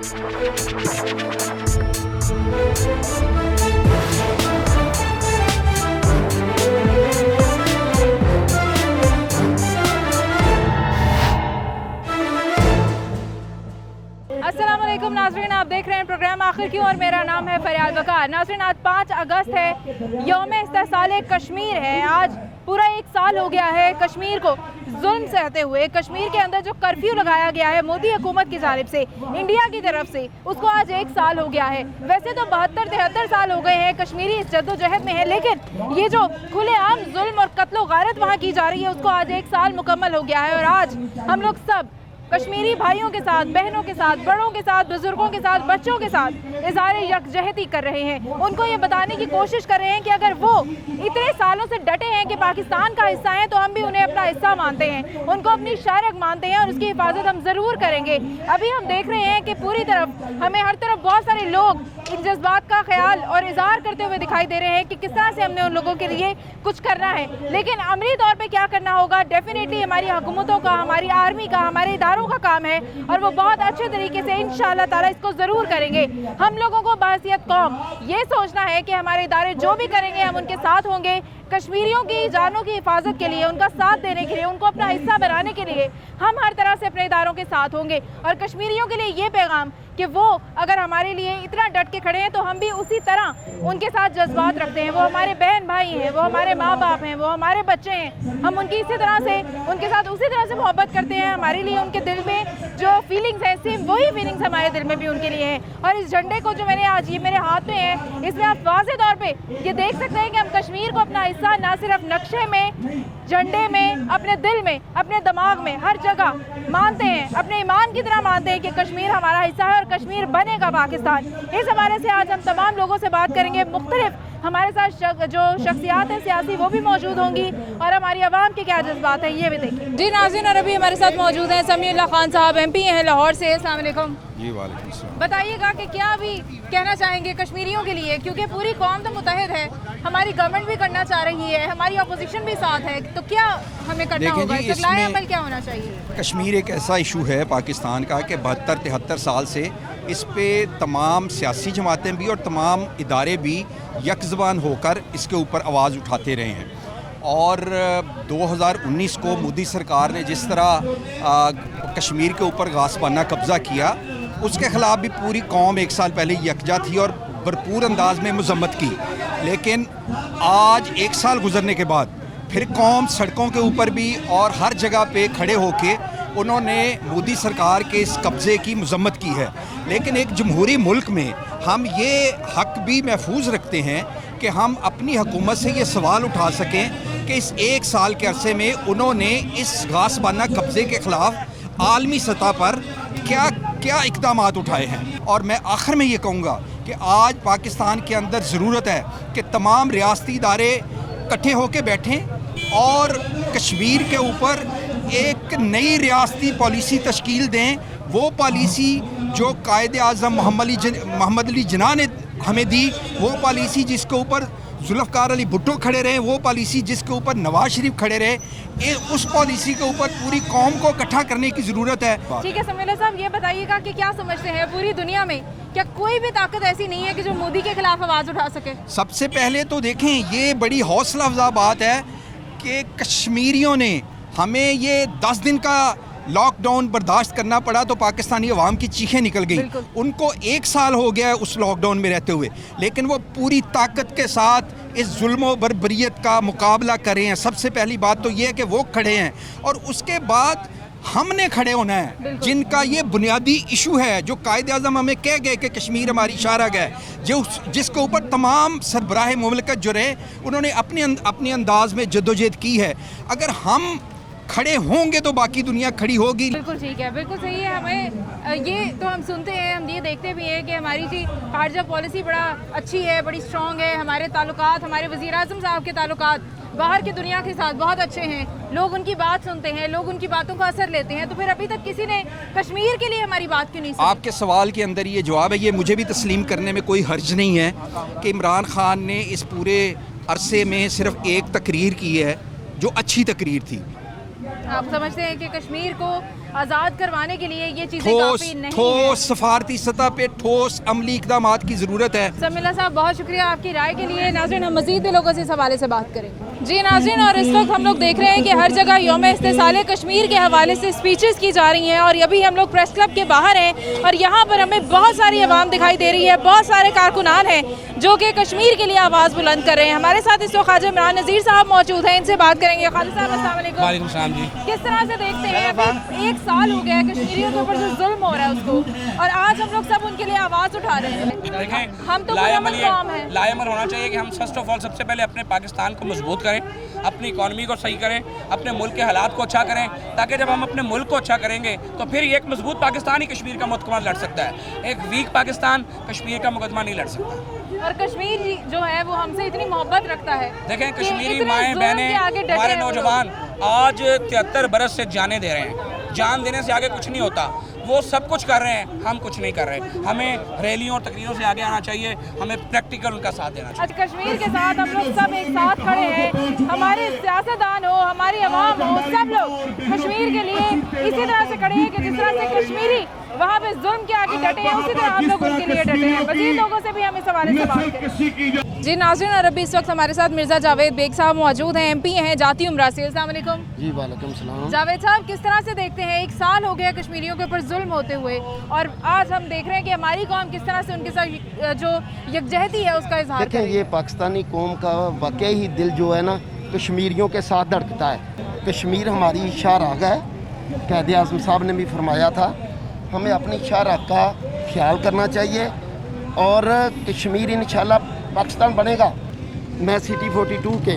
अस्सलामुअलैकुम नाज़रीन, आप देख रहे हैं प्रोग्राम आखिर क्यों और मेरा नाम है फरियाद वकार। नाज़रीन, आज 5 अगस्त है, यौम इस्तिसाल कश्मीर है। आज पूरा 1 साल हो गया है कश्मीर को जुल्म सहते हुए। कश्मीर के अंदर जो कर्फ्यू लगाया गया है मोदी हुकूमत की जानिब से, इंडिया की तरफ से, उसको आज 1 साल हो गया है। वैसे तो 72-73 साल हो गए हैं कश्मीरी इस जद्दोजहद में है, लेकिन ये जो खुलेआम जुल्म और कत्लो गारत वहाँ की जा रही है उसको आज 1 साल मुकम्मल हो गया है। और आज हम लोग सब कश्मीरी भाइयों के साथ, बहनों के साथ, बड़ों के साथ, बुजुर्गों के साथ, बच्चों के साथ इज़हार यकजहती कर रहे हैं। उनको ये बताने की कोशिश कर रहे हैं कि अगर वो इतने सालों से डटे हैं कि पाकिस्तान का हिस्सा हैं तो हम भी उन्हें अपना हिस्सा मानते हैं, उनको अपनी शरक मानते हैं और उसकी हिफाजत हम ज़रूर करेंगे। अभी हम देख रहे हैं कि पूरी तरफ हमें हर तरफ बहुत सारे लोग इन जज्बात का ख्याल और इज़हार करते हुए दिखाई दे रहे हैं कि किस तरह से हमने उन लोगों के लिए कुछ करना है। लेकिन अमली तौर पे क्या करना होगा, डेफिनेटली हमारी हुकूमतों का, हमारी आर्मी का, हमारे इदारों का काम है और वो बहुत अच्छे तरीके से इंशाअल्लाह ताला इसको ज़रूर करेंगे। हम लोगों को बहैसियत कौम ये सोचना है कि हमारे इदारे जो भी करेंगे हम उनके साथ होंगे। कश्मीरियों की जानों की हिफाजत के लिए, उनका साथ देने के लिए, उनको अपना हिस्सा बनाने के लिए हम हर तरह से अपने इदारों के साथ होंगे। और कश्मीरियों के लिए ये पैगाम कि वो अगर हमारे लिए इतना डट के खड़े हैं तो हम भी उसी तरह उनके साथ जज्बात रखते हैं। वो हमारे बहन भाई हैं, वो हमारे माँ बाप हैं, वो हमारे बच्चे हैं। हम उनकी इसी तरह से उनके साथ उसी तरह से मोहब्बत करते हैं। हमारे लिए उनके दिल में जो फीलिंग्स हैं, सेम वही फीलिंग्स हमारे दिल में भी उनके लिए हैं। और इस झंडे को जो मैंने आज ये मेरे हाथ में है, इसमें आप वाज़ेह तौर पर ये देख सकते हैं कि हम कश्मीर को अपना हिस्सा ना सिर्फ नक्शे में, झंडे में, अपने दिल में, अपने दिमाग में, हर जगह मानते हैं, अपने ईमान की तरह मानते हैं कि कश्मीर हमारा हिस्सा है और कश्मीर बनेगा पाकिस्तान। इस हवाले से आज हम तमाम लोगों से बात करेंगे। मुख्तलिफ हमारे साथ जो शख्सियात हैं सियासी वो भी मौजूद होंगी और हमारी आवाम के क्या जज्बात हैं ये भी देखिए। जी नाज़रीन, और अभी हमारे साथ मौजूद हैं समीउल्लाह खान साहब, MP हैं लाहौर से। अस्सलाम वालेकुम। जी वालेकुम सलाम। बताइएगा कि क्या अभी कहना चाहेंगे कश्मीरियों के लिए, क्योंकि पूरी कौम तो मुतहद है, हमारी गवर्नमेंट भी करना चाह रही है, हमारी अपोजिशन भी साथ है, तो क्या हमें करना होगा, इस्तिक़लाल अमल क्या होना चाहिए? कश्मीर एक ऐसा इशू है पाकिस्तान का कि 72-73 साल से इस पे तमाम सियासी जमातें भी और तमाम इदारे भी यकज़बान होकर इसके ऊपर आवाज़ उठाते रहे हैं। और 2019 को मोदी सरकार ने जिस तरह कश्मीर के ऊपर गासबाना कब्ज़ा किया, उसके ख़िलाफ़ भी पूरी कौम 1 साल पहले यकजा थी और भरपूर अंदाज में मज़म्मत की। लेकिन आज 1 साल गुजरने के बाद फिर कौम सड़कों के ऊपर भी और हर जगह पे खड़े होके उन्होंने मोदी सरकार के इस कब्ज़े की मज़म्मत की है। लेकिन एक जमहूरी मुल्क में हम ये हक़ भी महफूज रखते हैं कि हम अपनी हुकूमत से ये सवाल उठा सकें कि इस 1 साल के अरसे में उन्होंने इस गासबाना कब्ज़े के ख़िलाफ़ आलमी सतह पर क्या क्या इक़दामात उठाए हैं। और मैं आखिर में ये कहूँगा कि आज पाकिस्तान के अंदर ज़रूरत है कि तमाम रियासती इदारे इकट्ठे होकर बैठें और कश्मीर के ऊपर एक नई रियासती पॉलिसी तश्कील दें। वो पॉलिसी जो कायदे आज़म मोहम्मद अली जिन्ना ने हमें दी, वो पॉलिसी जिसके ऊपर जुल्फ़िकार अली भुट्टो खड़े रहे, वो पॉलिसी जिसके ऊपर नवाज शरीफ खड़े रहे, उस पॉलिसी के ऊपर पूरी कौम को इकट्ठा करने की ज़रूरत है। ठीक है समीउल्लाह साहब, ये बताइएगा कि क्या समझते हैं पूरी दुनिया में क्या कोई भी ताकत ऐसी नहीं है कि जो मोदी के खिलाफ आवाज़ उठा सके? सबसे पहले तो देखें, ये बड़ी हौसला अफ़ज़ा बात है कि कश्मीरियों ने, हमें ये 10 दिन का लॉकडाउन बर्दाश्त करना पड़ा तो पाकिस्तानी अवाम की चीखें निकल गई। उनको 1 साल हो गया है उस लॉकडाउन में रहते हुए, लेकिन वो पूरी ताकत के साथ इस जुल्म व बर्बरियत का मुकाबला कर रहे हैं। सबसे पहली बात तो ये है कि वो खड़े हैं और उसके बाद हमने खड़े होना है, जिनका ये बुनियादी इशू है जो कायदे आज़म हमें कह गए कि कश्मीर हमारी शाहराग है, जो जिसके ऊपर तमाम सरबराह मुमलकत जो रहे उन्होंने अपने अंदाज में जद्दोजहद की है। अगर हम खड़े होंगे तो बाकी दुनिया खड़ी होगी। बिल्कुल ठीक है, बिल्कुल सही है। हमें ये तो हम सुनते हैं, हम ये देखते भी हैं कि हमारी जी खारजा पॉलिसी बड़ा अच्छी है, बड़ी स्ट्रॉन्ग है। हमारे ताल्लुकात, हमारे वज़ीर आज़म साहब के ताल्लुकात बाहर की दुनिया के साथ बहुत अच्छे हैं। लोग उनकी बात सुनते हैं, लोग उनकी बातों का असर लेते हैं। तो फिर अभी तक किसी ने कश्मीर के लिए हमारी बात क्यों नहीं सुनी? आपके सवाल के अंदर ये जवाब है, ये मुझे भी तस्लीम करने में कोई हर्ज नहीं है कि इमरान खान ने इस पूरे अरसे में सिर्फ एक तकरीर की है जो अच्छी तकरीर थी। आप समझते हैं कि कश्मीर को आज़ाद करवाने के लिए ये चीज़ें काफ़ी नहीं ठोस सफारती सतह पे ठोस अमली इक़दामात की ज़रूरत है। समीला साहब बहुत शुक्रिया आपकी राय के लिए। नाज़रीन हम मज़ीद भी लोगों से इस हवाले से बात करेंगे। जी नाज़रीन, और इस वक्त हम लोग देख रहे हैं कि हर जगह यौम इस्तिसाल कश्मीर के हवाले से स्पीचेस की जा रही हैं और अभी हम लोग प्रेस क्लब के बाहर हैं और यहाँ पर हमें बहुत सारी आवाम दिखाई दे रही है, बहुत सारे कारकुनान हैं जो कि कश्मीर के लिए आवाज़ बुलंद कर रहे हैं। हमारे साथ इस वक्त ख्वाजा इमरान नज़ीर साहब मौजूद हैं, इनसे बात करेंगे। ख्वाजा साहब अस्सलाम वालेकुम। वालेकुम सलाम जी। किस तरह से देखते हैं अभी 1 साल हो गया है कश्मीरियों के ऊपर जो जुल्म हो रहा है उसको, और आज हम लोग सब उनके लिए आवाज़ उठा रहे हैं। देखें, हम तो पुरअमन कौम हैं। लाएमल होना चाहिए कि हम फर्स्ट ऑफ ऑल सबसे पहले अपने पाकिस्तान को मजबूत करें, अपनी इकॉनमी को सही करें, अपने मुल्क के हालात को अच्छा करें, ताकि जब हम अपने मुल्क को अच्छा करेंगे तो फिर एक मजबूत पाकिस्तान ही कश्मीर का मुकदमा लड़ सकता है। एक वीक पाकिस्तान कश्मीर का मुकदमा नहीं लड़ सकता। और कश्मीर जो है वो हमसे इतनी मोहब्बत रखता है। देखें, कि कश्मीरी इतने माएँ जुल्म बहनें, के आगे डटे हमारे हैं वो लोग। नौजवान आज 73 बरस से जाने दे रहे हैं। जान देने से आगे कुछ नहीं होता। वो सब कुछ कर रहे हैं, हम कुछ नहीं कर रहे। हमें रैलियों और तकरीरों से आगे आना चाहिए, हमें प्रैक्टिकल उनका साथ देना चाहिए। आज कश्मीर के साथ हम लोग सब एक साथ खड़े हैं। हमारे सियासतदान हो, हमारी आवाम हो, सब लोग कश्मीर के लिए इसी तरह से खड़े हैं कि जिस तरह से कश्मीरी वहाँ पे जुल्म के आगे डटे हैं, उसी तरह आप लोग उनके लिए डटे हैं। मज़ीद लोगों से भी हम इस हवाले से बात करें। जी नाज़रीन, और अभी इस वक्त हमारे साथ मिर्ज़ा जावेद बेग साहब मौजूद हैं, MP हैं जाती उम्र से। अस्सलाम वालेकुम। जी वालेकुम सलाम। जावेद साहब, किस तरह से देखते हैं 1 साल हो गया कश्मीरियों के ऊपर जुल्म होते हुए, और आज हम देख रहे हैं कि हमारी कौम किस तरह से उनके साथ जो यकजहती है उसका इजहार देखें, ये पाकिस्तानी कौम का वाकई ही दिल जो है ना कश्मीरियों के साथ धड़कता है। कश्मीर हमारी शाहराग है, क़ायद आज़म साहब ने भी फरमाया था, हमें अपनी शाहराग का ख्याल करना चाहिए और कश्मीर इंशाल्लाह पाकिस्तान बनेगा। मैं सिटी 42 के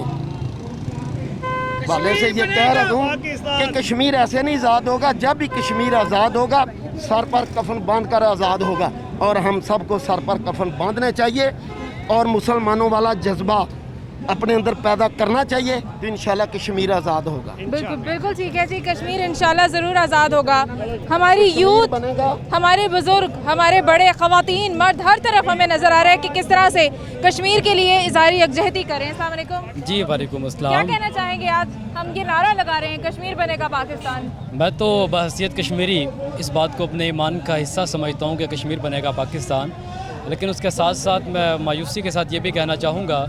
वाले से ये कह रहा हूँ कि कश्मीर ऐसे नहीं आज़ाद होगा। जब भी कश्मीर आज़ाद होगा सर पर कफन बांध कर आज़ाद होगा, और हम सबको सर पर कफन बांधने चाहिए और मुसलमानों वाला जज्बा अपने अंदर पैदा करना चाहिए, तो इंशाल्लाह कश्मीर आज़ाद होगा। बिल्कुल बिल्कुल ठीक है जी, कश्मीर इंशाल्लाह ज़रूर आज़ाद होगा। हमारी यूथ, हमारे बुज़ुर्ग, हमारे बड़े, ख़वातीन, मर्द, हर तरफ हमें नज़र आ रहा है कि किस तरह से कश्मीर के लिए इज़हारी यकजहती करें। अस्सलाम वालेकुम। जी वालेकुम क्या अस्सलाम। कहना चाहेंगे? आज हम ये नारा लगा रहे हैं कश्मीर बनेगा पाकिस्तान। मैं तो बहैसियत कश्मीरी इस बात को अपने ईमान का हिस्सा समझता हूँ कि कश्मीर बनेगा पाकिस्तान, लेकिन उसके साथ साथ मैं मायूसी के साथ ये भी कहना चाहूँगा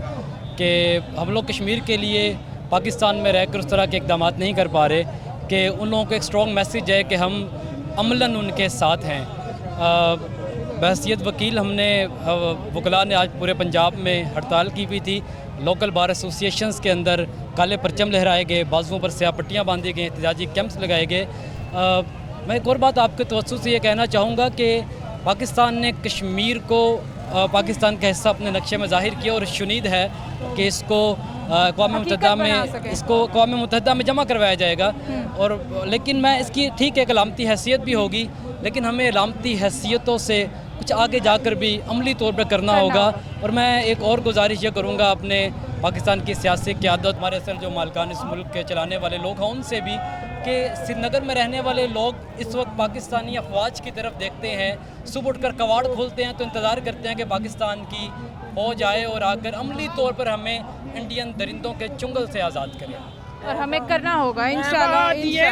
कि हम लोग कश्मीर के लिए पाकिस्तान में रहकर उस तरह के इक़दाम नहीं कर पा रहे कि उन लोगों को एक स्ट्रॉन्ग मैसेज है कि हम अमलन उनके साथ हैं। बहैसियत वकील हमने वकला ने आज पूरे पंजाब में हड़ताल की हुई थी। लोकल बार एसोसिएशंस के अंदर काले परचम लहराए गए, बाजुओं पर स्याह पट्टियाँ बांधी गई, एहतजाजी कैंप्स लगाए गए। मैं एक और बात आपके तवज्जुह से ये कहना चाहूँगा कि पाकिस्तान ने कश्मीर को पाकिस्तान का हिस्सा अपने नक्शे में ज़ाहिर किया और शुनीद है कि इसको अक़वाम मुत्तहिदा में जमा करवाया जाएगा। और लेकिन मैं इसकी ठीक एक अलामती हैसियत भी होगी, लेकिन हमें अलामती हैसियतों से कुछ आगे जाकर भी अमली तौर पर करना होगा। और मैं एक और गुजारिश ये करूँगा अपने पाकिस्तान की सियासी क़यादत, हमारे असल जो मालिकान इस मुल्क के चलाने वाले लोग हैं उनसे भी, कि श्रीनगर में रहने वाले लोग इस वक्त पाकिस्तानी अफवाज की तरफ देखते हैं, सुबह उठकर कवाड़ खोलते हैं तो इंतज़ार करते हैं कि पाकिस्तान की फ़ौज आए और आकर अमली तौर पर हमें इंडियन दरिंदों के चुंगल से आज़ाद करें। और हमें करना होगा इंशाल्लाह ये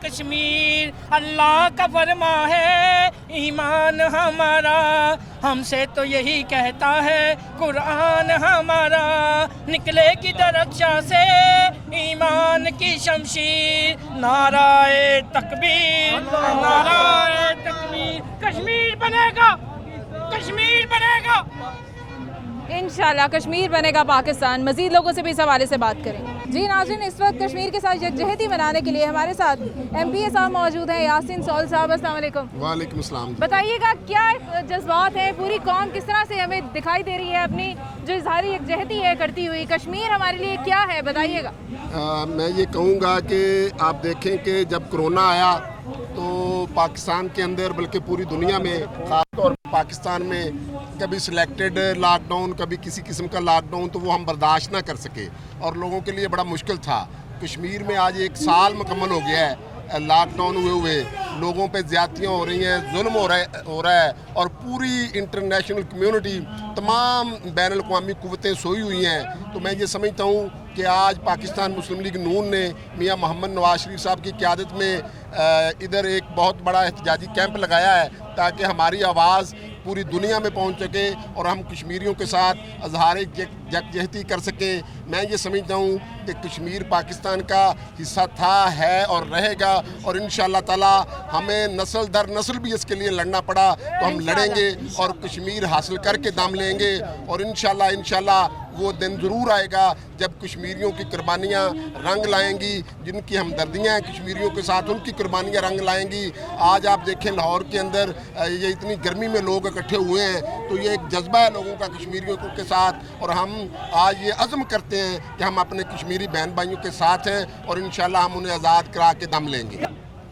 कश्मीर अल्लाह का फरमा है, ईमान हमारा हमसे तो यही कहता है कुरान हमारा। निकलेगी दरक्षा से ईमान की शमशीर, नाराए तकबीर, नाराए तकबीर। कश्मीर बनेगा, कश्मीर बनेगा इंशाल्लाह, कश्मीर बनेगा पाकिस्तान। मज़ीद लोगों से भी इस हवाले से बात करें। जी नाज़रीन, इस वक्त कश्मीर के साथ यकजहती बनाने के लिए हमारे साथ MP साहब मौजूद हैं, यासीन सोल साहब। अस्सलाम वालेकुम। वालेकुम सलाम। बताइएगा क्या जज्बात हैं, पूरी कौम किस तरह से हमें दिखाई दे रही है अपनी जो इज़हारी यकजहती है करती हुई? कश्मीर हमारे लिए क्या है, बताइएगा। मैं ये कहूँगा कि आप देखें कि जब कोरोना आया तो पाकिस्तान के अंदर बल्कि पूरी दुनिया में, ख़ासतौर पर पाकिस्तान में, कभी सिलेक्टेड लॉकडाउन, कभी किसी किस्म का लॉकडाउन, तो वो हम बर्दाश्त ना कर सके और लोगों के लिए बड़ा मुश्किल था। कश्मीर में आज 1 साल मुकम्मल हो गया है लॉकडाउन हुए लोगों पे ज़्यादतियाँ हो रही हैं, जुल्म हो रहा है और पूरी इंटरनेशनल कम्युनिटी, तमाम बैनुल-अक़वामी क़ुव्वतें सोई हुई हैं। तो मैं ये समझता हूँ کہ آج پاکستان مسلم لیگ نون نے میاں محمد نواز شریف صاحب کی قیادت میں ادھر ایک بہت بڑا احتجاجی کیمپ لگایا ہے تاکہ ہماری آواز پوری دنیا میں پہنچ سکے اور ہم کشمیریوں کے ساتھ اظہار یکجہتی کر سکیں۔ میں یہ سمجھتا ہوں کہ کشمیر پاکستان کا حصہ تھا، ہے اور رہے گا، اور انشاءاللہ تعالی ہمیں نسل در نسل بھی اس کے لیے لڑنا پڑا تو ہم لڑیں گے اور کشمیر حاصل کر کے دم لیں گے، اور انشاءاللہ وہ دن ضرور آئے گا جب کشمیریوں کی قربانیاں رنگ لائیں گی، جن کی ہمدردیاں ہیں کشمیریوں کے ساتھ ان کی قربانیاں رنگ لائیں گی۔ آج آپ دیکھیں لاہور کے اندر یہ اتنی گرمی میں لوگ اکٹھے ہوئے ہیں تو یہ ایک جذبہ ہے لوگوں کا کشمیریوں کے ساتھ، اور ہم آج یہ عزم کرتے ہیں کہ ہم اپنے کشمیری بہن بھائیوں کے ساتھ ہیں اور انشاءاللہ ہم انہیں آزاد کرا کے دم لیں گے۔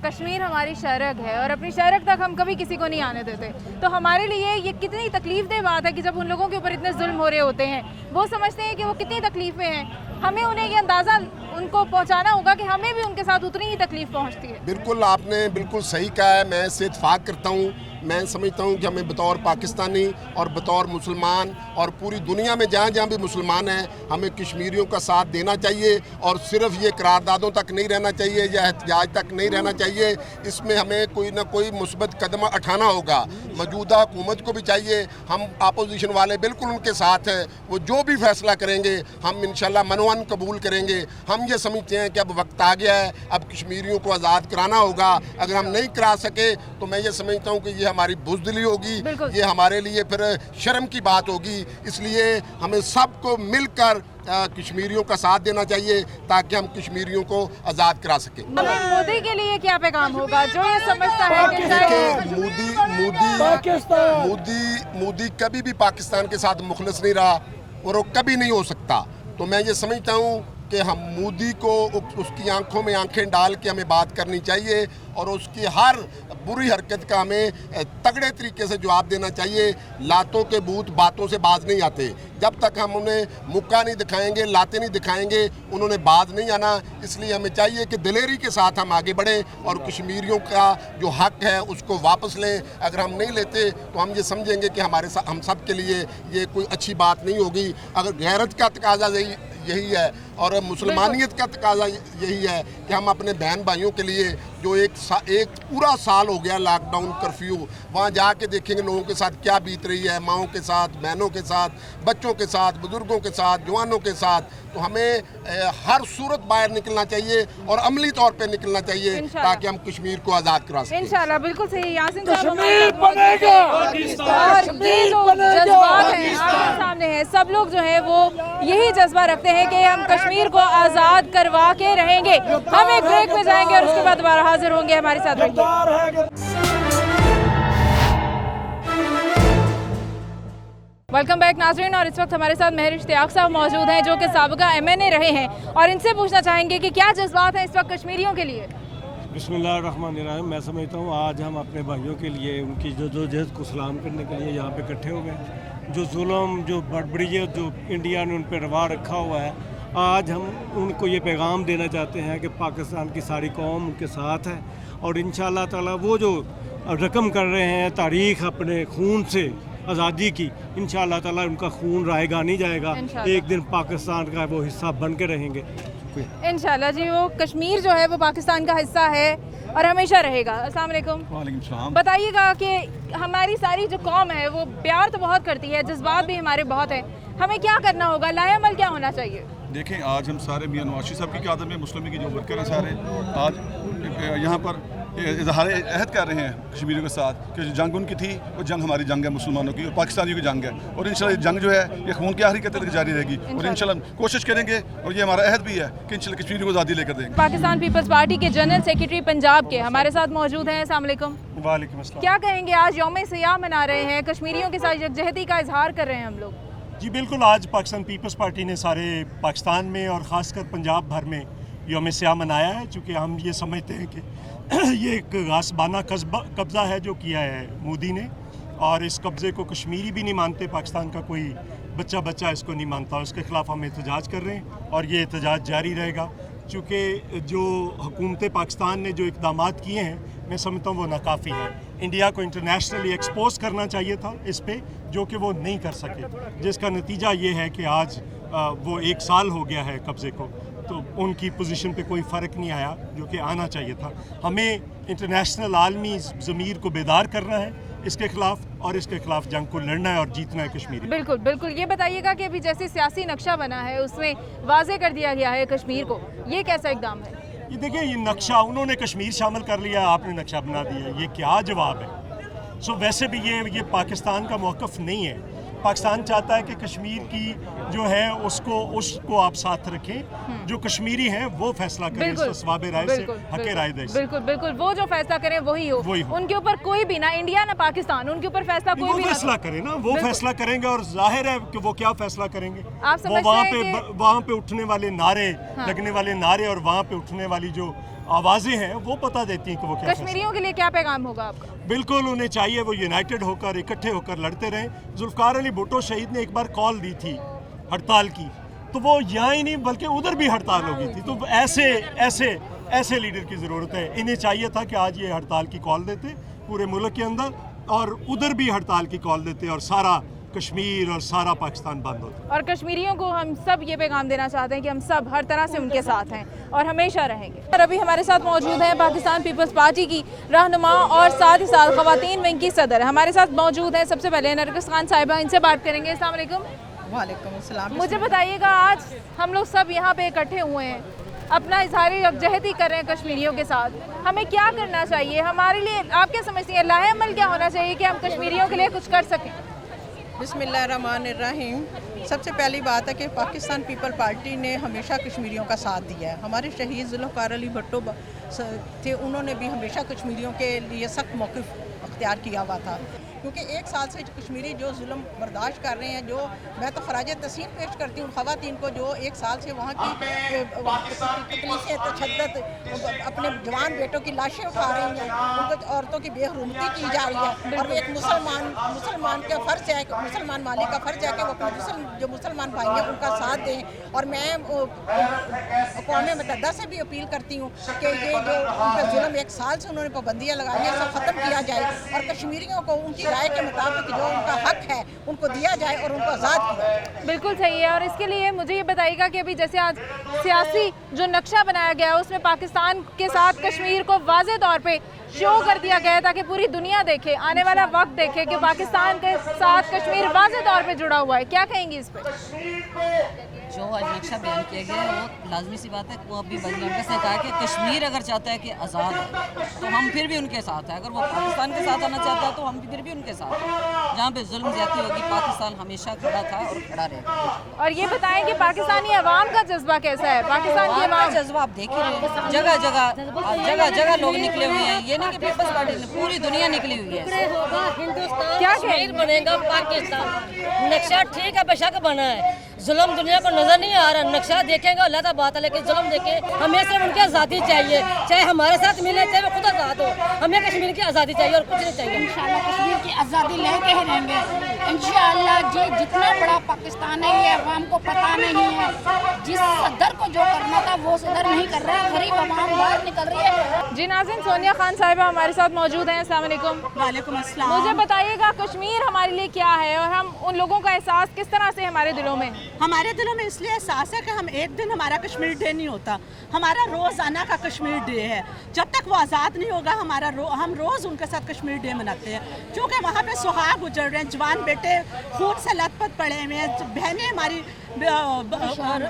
کشمیر ہماری شرک ہے اور اپنی شرک تک ہم کبھی کسی کو نہیں آنے دیتے، تو ہمارے لیے یہ کتنی تکلیف دہ بات ہے کہ جب ان لوگوں کے اوپر اتنے ظلم ہو رہے ہوتے ہیں، وہ سمجھتے ہیں کہ وہ کتنی تکلیف میں ہیں، ہمیں انہیں یہ اندازہ ان کو پہنچانا ہوگا کہ ہمیں بھی ان کے ساتھ اتنی ہی تکلیف پہنچتی ہے۔ بالکل، آپ نے بالکل صحیح کہا ہے، میں اس سے اتفاق کرتا ہوں۔ میں سمجھتا ہوں کہ ہمیں بطور پاکستانی اور بطور مسلمان اور پوری دنیا میں جہاں جہاں بھی مسلمان ہیں ہمیں کشمیریوں کا ساتھ دینا چاہیے، اور صرف یہ قراردادوں تک نہیں رہنا چاہیے یا احتجاج تک نہیں رہنا چاہیے، اس میں ہمیں کوئی نہ کوئی مثبت قدم اٹھانا ہوگا۔ موجودہ حکومت کو بھی چاہیے، ہم اپوزیشن والے بالکل ان کے ساتھ ہیں، وہ جو بھی فیصلہ کریں گے ہم انشاءاللہ منوان قبول کریں گے۔ ہم یہ سمجھتے ہیں کہ اب وقت آ گیا ہے، اب کشمیریوں کو آزاد کرانا ہوگا، اگر ہم نہیں کرا سکے تو میں یہ سمجھتا ہوں کہ یہ ہماری بزدلی ہوگی، یہ ہمارے لیے پھر شرم کی بات ہوگی، اس لیے ہمیں سب کو مل کر کشمیریوں کا ساتھ دینا چاہیے تاکہ ہم کشمیریوں کو آزاد کرا سکیں۔ مودی کے لیے کیا پیغام ہوگا جو یہ سمجھتا ہے کہ مودی کبھی بھی پاکستان کے ساتھ مخلص نہیں رہا اور وہ کبھی نہیں ہو سکتا، تو میں یہ سمجھتا ہوں کہ ہم مودی کو اس کی آنکھوں میں آنکھیں ڈال کے ہمیں بات کرنی چاہیے اور اس کی ہر بری حرکت کا ہمیں تگڑے طریقے سے جواب دینا چاہیے۔ لاتوں کے بھوت باتوں سے باز نہیں آتے، جب تک ہم انہیں مکہ نہیں دکھائیں گے، لاتیں نہیں دکھائیں گے، انہوں نے باز نہیں آنا۔ اس لیے ہمیں چاہیے کہ دلیری کے ساتھ ہم آگے بڑھیں اور کشمیریوں کا جو حق ہے اس کو واپس لیں۔ اگر ہم نہیں لیتے تو ہم یہ سمجھیں گے کہ ہم سب کے لیے یہ کوئی اچھی بات نہیں ہوگی۔ اگر غیرت کا تقاضا یہی ہے اور مسلمانیت کا تقاضا یہی ہے کہ ہم اپنے بہن بھائیوں کے لیے جو ایک پورا سال ہو گیا لاک ڈاؤن کرفیو، وہاں جا کے دیکھیں گے لوگوں کے ساتھ کیا بیت رہی ہے، ماؤں کے ساتھ، بہنوں کے ساتھ، بچوں کے ساتھ، بزرگوں کے ساتھ، جوانوں کے ساتھ۔ تو ہمیں ہر صورت باہر نکلنا چاہیے اور عملی طور پہ نکلنا چاہیے تاکہ ہم کشمیر کو آزاد کرا سکیں۔ انشاءاللہ، بالکل صحیح۔ یاسین صاحب، بنے گا اور یہ جو جذبات ہیں آپ کے سامنے ہیں، سب لوگ جو ہیں وہ یہی جذبہ رکھتے ہیں کہ ہم کشمیر کو آزاد کروا کے رہیں گے۔ ہم ایک بریک میں جائیں گے اور اس کے بعد دوبارہ حاضر ہوں گے، ہمارے ساتھ رہیے۔ ویلکم بیک ناظرین، اور اس وقت ہمارے ساتھ مہر اشتیاق صاحب موجود ہیں جو کہ سابقہ MNA رہے ہیں، اور ان سے پوچھنا چاہیں گے کہ کیا جذبات ہیں اس وقت کشمیریوں کے لیے۔ بسم اللہ الرحمن الرحیم۔ میں سمجھتا ہوں آج ہم اپنے بھائیوں کے لیے ان کی جدوجہد کو سلام کرنے کے لیے یہاں پہ اکٹھے ہو گئے۔ جو ظلم، جو بڑبڑیت جو انڈیا نے ان پہ روا رکھا ہوا ہے، آج ہم ان کو یہ پیغام دینا چاہتے ہیں کہ پاکستان کی ساری قوم ان کے ساتھ ہے، اور انشاءاللہ تعالی وہ جو رقم کر رہے ہیں تاریخ اپنے خون سے آزادی کی، انشاءاللہ تعالی ان کا خون رائے گا نہیں جائے گا، ایک دن پاکستان کا وہ حصہ بن کے رہیں گے انشاءاللہ۔ جی، وہ کشمیر جو ہے وہ پاکستان کا حصہ ہے اور ہمیشہ رہے گا۔ السلام علیکم۔ وعلیکم السلام۔ بتائیے گا کہ ہماری ساری جو قوم ہے وہ پیار تو بہت کرتی ہے، جذبات بھی ہمارے بہت ہیں، ہمیں کیا کرنا ہوگا، لائے عمل کیا ہونا چاہیے؟ دیکھیں، آج ہم سارے میاں نواز شریف صاحب کی قیادت میں مسلم لیگ کے جو ورکر ہیں سارے آج یہاں پر اظہار عہد کر رہے ہیں کشمیریوں کے ساتھ کہ جو جنگ ان کی تھی وہ جنگ ہماری جنگ ہے، مسلمانوں کی اور پاکستانیوں کی جنگ ہے، اور انشاءاللہ یہ جنگ جو ہے یہ خون کی آخری قطرے تک جاری رہے گی، اور انشاءاللہ کوشش کریں گے، اور یہ ہمارا عہد بھی ہے کہ انشاءاللہ کشمیریوں کو آزادی لے کر دیں گے۔ پاکستان پیپلز پارٹی کے جنرل سیکریٹری پنجاب کے ہمارے ساتھ موجود ہیں۔ السلام علیکم۔ وعلیکم السلام۔ کیا کہیں گے، آج یوم سیاہ منا رہے ہیں، کشمیریوں کے ساتھ یکجہتی کا اظہار کر رہے ہیں ہم لوگ؟ جی بالکل، آج پاکستان پیپلز پارٹی نے سارے پاکستان میں اور خاص کر پنجاب بھر میں یوم سیاہ منایا ہے، چونکہ ہم یہ سمجھتے ہیں کہ یہ ایک غاصبانہ قبضہ ہے جو کیا ہے مودی نے، اور اس قبضے کو کشمیری بھی نہیں مانتے، پاکستان کا کوئی بچہ اس کو نہیں مانتا، اس کے خلاف ہم احتجاج کر رہے ہیں اور یہ احتجاج جاری رہے گا، چونکہ جو حکومت پاکستان نے جو اقدامات کیے ہیں میں سمجھتا ہوں وہ ناکافی ہے۔ انڈیا کو انٹرنیشنلی ایکسپوز کرنا چاہیے تھا اس پہ، جو کہ وہ نہیں کر سکے، جس کا نتیجہ یہ ہے کہ آج वो 1 साल हो गया है कब्ज़े को, तो उनकी पोजीशन पे कोई फ़र्क नहीं आया जो कि आना चाहिए था। हमें इंटरनेशनल आलमी ज़मीर को बेदार करना है इसके ख़िलाफ़, और इसके ख़िलाफ़ जंग को लड़ना है और जीतना है कश्मीर। बिल्कुल बिल्कुल। ये बताइएगा कि अभी जैसे सियासी नक्शा बना है उसमें वाज़े कर दिया गया है कश्मीर को, ये कैसा इक़दाम है? ये देखिए, ये नक्शा उन्होंने कश्मीर शामिल कर लिया, आपने नक्शा बना दिया, ये क्या जवाब है? वैसे भी ये पाकिस्तान का मौक़िफ़ नहीं है। पाकिस्तान चाहता है कि कश्मीर की जो है उसको आप साथ रखें, जो कश्मीरी हैं वो फैसला करें सवाब राय से, हक़ राय दे। बिल्कुल बिल्कुल, वो जो फैसला करें वही हो, उनके ऊपर कोई भी, ना इंडिया ना पाकिस्तान, उनके ऊपर फैसला कोई भी फैसला करे ना, वो फैसला करेंगे, और जाहिर है कि वो क्या फैसला करेंगे। आप वो वहाँ पे उठने वाले नारे, लगने वाले नारे और वहाँ पे उठने वाली जो आवाज़ें हैं वो पता देती हैं कि वो क्या। कश्मीरियों के लिए क्या पैगाम होगा आपका? बिल्कुल, उन्हें चाहिए वो यूनाइटेड होकर, इकट्ठे होकर लड़ते रहें। जुल्फ़िकार अली भुट्टो शहीद ने एक बार कॉल दी थी हड़ताल की, तो वो यहाँ ही नहीं बल्कि उधर भी हड़ताल हो गई थी। तो ऐसे लीडर की ज़रूरत है। इन्हें चाहिए था कि आज ये हड़ताल की कॉल देते पूरे मुल्क के अंदर, और उधर भी हड़ताल की कॉल देते, और सारा कश्मीर और सारा पाकिस्तान बंद होता। और कश्मीरियों को हम सब ये पैगाम देना चाहते हैं कि हम सब हर तरह से उनके साथ हैं और हमेशा रहेंगे। और अभी हमारे साथ मौजूद हैं पाकिस्तान पीपल्स पार्टी की रहनुमा और साथ ही साथ ख़वातीन विंग की सदर हमारे साथ मौजूद हैं। सबसे पहले नरगिस खान साहिबा, इनसे बात करेंगे। अस्सलाम वालेकुम। वालेकुम अस्सलाम। मुझे बताइएगा, आज हम लोग सब यहाँ पे इकट्ठे हुए हैं, अपना इज़हार यकजहती कर रहे हैं कश्मीरियों के साथ, हमें क्या करना चाहिए? हमारे लिए आप क्या समझती हैं, लाहे अमल क्या होना चाहिए कि हम कश्मीरियों के लिए कुछ कर सकें? बिस्मिल्लाहिर्रहमानिर्रहीम। सबसे पहली बात है कि पाकिस्तान पीपल पार्टी ने हमेशा कश्मीरियों का साथ दिया है। हमारे शहीद जुल्फ़िकार अली भुट्टो थे, उन्होंने भी हमेशा कश्मीरियों के लिए सख्त मौक़िफ़ अख्तियार किया हुआ था, क्योंकि 1 साल से कश्मीरी जो जुल्म बर्दाश्त कर रहे हैं, जो मैं तो ख़राज तहसीन पेश करती हूँ ख़वातीन को, जो 1 साल से वहाँ की तकलीफ़ें, तशद्दुद, अपने जवान बेटों की लाशें उठा रही हैं, उनको औरतों की बेहरुमती की जा रही है। और एक मुसलमान का फ़र्ज़ है, मुसलमान मालिक का फ़र्ज़ है कि वो अपने जो मुसलमान भाई हैं उनका साथ दें। और मैं अक़वाम मुत्तहिदा से भी अपील करती हूँ कि ये जो उन पर जुल्म 1 साल से उन्होंने पाबंदियाँ लगाई हैं, सब ख़त्म किया जाए, और कश्मीरियों को उनकी राय के मुताबिक जो उनका हक है उनको दिया जाए और उनको आज़ाद किया जाए। बिल्कुल सही है। और इसके लिए मुझे ये बताइएगा कि अभी जैसे आज सियासी जो नक्शा बनाया गया है उसमें पाकिस्तान के साथ कश्मीर को वाज़े तौर पे शो कर दिया गया है ताकि पूरी दुनिया देखे, आने वाला वक्त देखे कि पाकिस्तान के साथ कश्मीर वाज़े तौर पे जुड़ा हुआ है। क्या कहेंगी इस पर? जो आज नक्शा बयान किया गया है वो लाजमी सी बात है। वो अभी वज़ीर अक़स ने कहा कि कश्मीर अगर चाहता है कि आज़ाद है तो हम फिर भी उनके साथ हैं, अगर वो पाकिस्तान के साथ आना चाहता है तो हम फिर भी उनके साथ हैं। जहाँ पे जुल्म ज़्यादती होगी पाकिस्तान हमेशा खड़ा था और खड़ा रहेगा। और ये बताएं कि पाकिस्तानी अवाम का जज़्बा कैसा है? पाकिस्तान की अवाम का जज्बा आप देख ही रहे हैं, जगह जगह लोग निकले हुए हैं। ये नहीं कि पीपल्स पार्टी ने, पूरी दुनिया निकली हुई है। क्या कश्मीर बनेगा पाकिस्तान? नक्शा ठीक है, बेशक बना है, जुल्म दुनिया को नजर नहीं आ रहा। नक्शा देखेंगे अल्लाह का बात है, लेकिन जुल्म देखें, हमें सिर्फ उनकी आज़ादी चाहिए, चाहे हमारे साथ मिले चाहे वो खुद आज़ाद हो, हमें कश्मीर की आज़ादी चाहिए और कुछ नहीं चाहिए। इंशाल्लाह कश्मीर की आज़ादी लेके ही रहेंगे इंशाल्लाह। जी जितना बड़ा पाकिस्तान है ये अवाम को पता नहीं है, जिस सदर को जो करना था वो सदर नहीं कर रहा है, गरीब अवाम बाहर निकल रही है। जी नाज़रीन, सोनिया खान साहिबा हमारे साथ मौजूद हैं। अस्सलाम वालेकुम। वालेकुम अस्सलाम। मुझे बताइएगा कश्मीर हमारे लिए क्या है और हम उन लोगों का एहसास किस तरह से हमारे दिलों में? हमारे दिलों में इसलिए एहसास है कि हम एक दिन हमारा कश्मीर डे नहीं होता, हमारा रोज़ाना का कश्मीर डे है। जब तक वो आज़ाद नहीं होगा हम रोज़ उनके साथ कश्मीर डे मनाते हैं, क्योंकि वहाँ पे सुहाग उजड़ रहे हैं, जवान बेटे खून से लथपथ पड़े हुए हैं, बहनें हमारी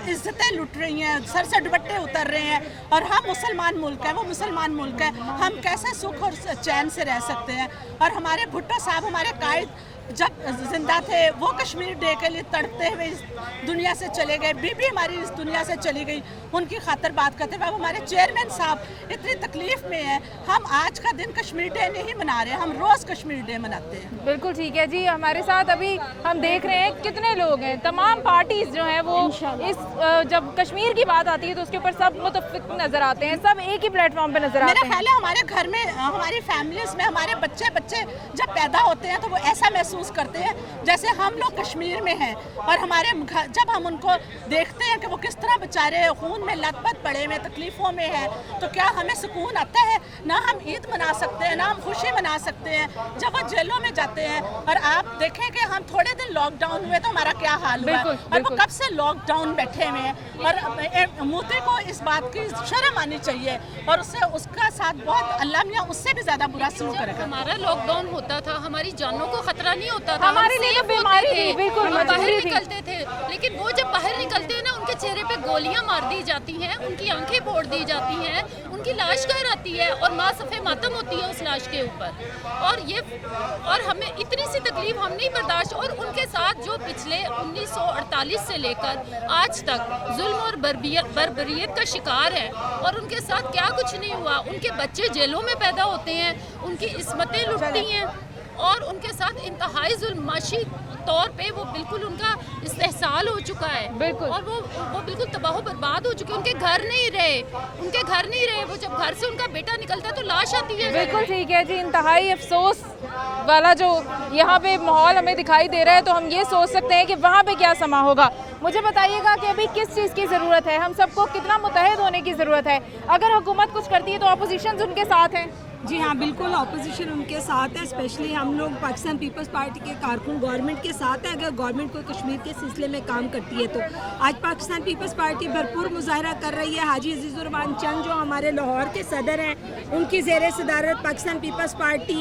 इज्जतें लुट रही हैं, सर से दुपट्टे उतर रहे हैं। और हम मुसलमान मुल्क है, वो मुसलमान मुल्क है, हम कैसे सुख और चैन से रह सकते हैं? और हमारे भुट्टो साहब हमारे कायद जब जिंदा थे वो कश्मीर डे के लिए तड़पते हुए इस दुनिया से चले गए, बीबी हमारी इस दुनिया से चली गई, उनकी खातिर बात करते हुए हमारे चेयरमैन साहब इतनी तकलीफ में है। हम आज का दिन कश्मीर डे नहीं मना रहे, हम रोज़ कश्मीर डे मनाते हैं। बिल्कुल ठीक है जी। हमारे साथ अभी हम देख रहे हैं कितने लोग हैं, तमाम पार्टीज जो हैं वो इस जब कश्मीर की बात आती है तो उसके ऊपर सब मुतफ़िक़ नज़र आते हैं, सब एक ही प्लेटफॉर्म पर नज़र आते हैं। मेरा ख्याल है हमारे घर में, हमारी फैमिलीज़ में हमारे बच्चे जब पैदा होते हैं तो वो ऐसा महसूस करते हैं जैसे हम लोग कश्मीर में हैं। और हमारे जब हम उनको देखते हैं कि वो किस तरह बेचारे खून में लथपथ पड़े हुए तकलीफ़ों में हैं, तो क्या हमें सुकून आता है? ना हम ईद मना सकते हैं, ना हम खुशी मना सकते हैं जब वो जेलों में जाते हैं। और आप देखें कि हम थोड़े दिन लॉकडाउन हुए तो हमारा क्या हाल हुआ, और वो कब कब से लॉकडाउन बैठे हुए हैं और मोदी को इस बात की शर्म आनी चाहिए और उसका साथ बहुत अल्लाह मियाँ उससे भी ज़्यादा बुरा सलूक करेगा। हमारा लॉकडाउन होता था, हमारी जानों को खतरा नहीं होता था, हमारे लिए बीमारी थी, बिल्कुल हम बाहर निकलते थे, लेकिन वो जब बाहर निकलते हैं ना उनके चेहरे पे गोलियां मार दी जाती हैं, उनकी आंखें फोड़ दी जाती हैं, उनकी लाश घर आती है और माँ सफ़े मातम होती है उस लाश के ऊपर। और हमें इतनी सी तकलीफ हम नहीं बर्दाश्त, और उनके साथ जो पिछले 1948 से लेकर आज तक जुल्म और बर्बरियत का शिकार है और उनके साथ क्या कुछ नहीं हुआ। उनके बच्चे जेलों में पैदा होते हैं, उनकी इस्मतें लुटती हैं और उनके साथ इंतहाई जुल्म माशी तौर पे वो बिल्कुल उनका इस्तेहसाल हो चुका है, बिल्कुल, और वो बिल्कुल तबाह बर्बाद हो चुके हैं। उनके घर नहीं रहे, वो जब घर से उनका बेटा निकलता है तो लाश आती है। बिल्कुल ठीक है जी, इंतहाई अफसोस वाला जो यहाँ पे माहौल हमें दिखाई दे रहा है, तो हम ये सोच सकते हैं कि वहाँ पे क्या समा होगा। मुझे बताइएगा कि अभी किस चीज़ की ज़रूरत है, हम सबको कितना मुतहद होने की ज़रूरत है। अगर हुकूमत कुछ करती है तो अपोजिशन उनके साथ हैं। जी हाँ, बिल्कुल अपोजिशन उनके साथ है, स्पेशली हम लोग पाकिस्तान पीपल्स पार्टी के कारकुन गवर्नमेंट के साथ है। अगर गवर्नमेंट को कश्मीर के सिलसिले में काम करती है तो आज पाकिस्तान पीपल्स पार्टी भरपूर मुजाहरा कर रही है। हाजी अजीज़ुर रहमान चंद जो हमारे लाहौर के सदर हैं, उनकी ज़ेर सदारत पाकिस्तान पीपल्स पार्टी